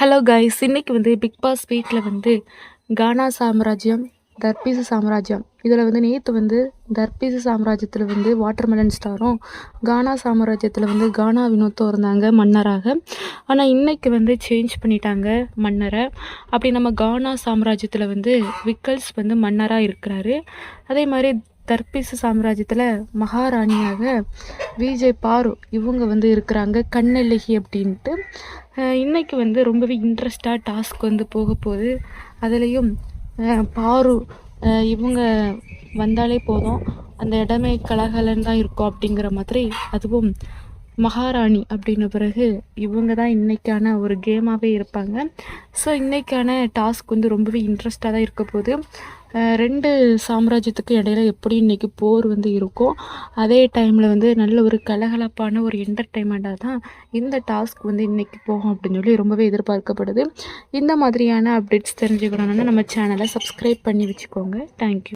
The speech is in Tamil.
ஹலோ கைஸ், இன்னைக்கு வந்து பிக் பாஸ் வீட்டில் வந்து கானா சாம்ராஜ்யம், தர்பீசு சாம்ராஜ்யம் இதில் வந்து நேற்று வந்து தர்பீசு சாம்ராஜ்யத்தில் வந்து வாட்டர்மெலன் ஸ்டாரும், கானா சாம்ராஜ்யத்தில் வந்து கானா வினோத்தும் இருந்தாங்க மன்னராக. ஆனால் இன்னைக்கு வந்து சேஞ்ச் பண்ணிட்டாங்க மன்னரை. அப்படி நம்ம கானா சாம்ராஜ்யத்தில் வந்து விக்கல்ஸ் வந்து மன்னராக இருக்கிறாரு. அதே மாதிரி தர்பீசு சாம்ராஜ்யத்தில் மகாராணியாக விஜய் பாரு இவங்க வந்து இருக்கிறாங்க, கண்ணழகி அப்படின்ட்டு. இன்னைக்கு வந்து ரொம்பவே இன்ட்ரெஸ்டாக டாஸ்க் வந்து போக போகுது. அதுலேயும் பாரு இவங்க வந்தாலே போதும், அந்த இடமே கலகலன்னு தான் இருக்கும் அப்படிங்கிற மாதிரி. அதுவும் மகாராணி அப்படின்ன பிறகு இவங்க தான் இன்றைக்கான ஒரு கேமாகவே இருப்பாங்க. ஸோ இன்றைக்கான டாஸ்க் வந்து ரொம்பவே இன்ட்ரெஸ்டாக தான் இருக்க போகுது. ரெண்டு சாம்ராஜ்யத்துக்கு இடையில எப்படி இன்றைக்கி போர் வந்து இருக்கும், அதே டைமில் வந்து நல்ல ஒரு கலகலப்பான ஒரு என்டர்டெயின்மெண்ட்டாக தான் இந்த டாஸ்க் வந்து இன்றைக்கி போகும் அப்படின்னு சொல்லி ரொம்பவே எதிர்பார்க்கப்படுது. இந்த மாதிரியான அப்டேட்ஸ் தெரிஞ்சுக்கணுன்னா நம்ம சேனலை சப்ஸ்கிரைப் பண்ணி வச்சுக்கோங்க. தேங்க்யூ.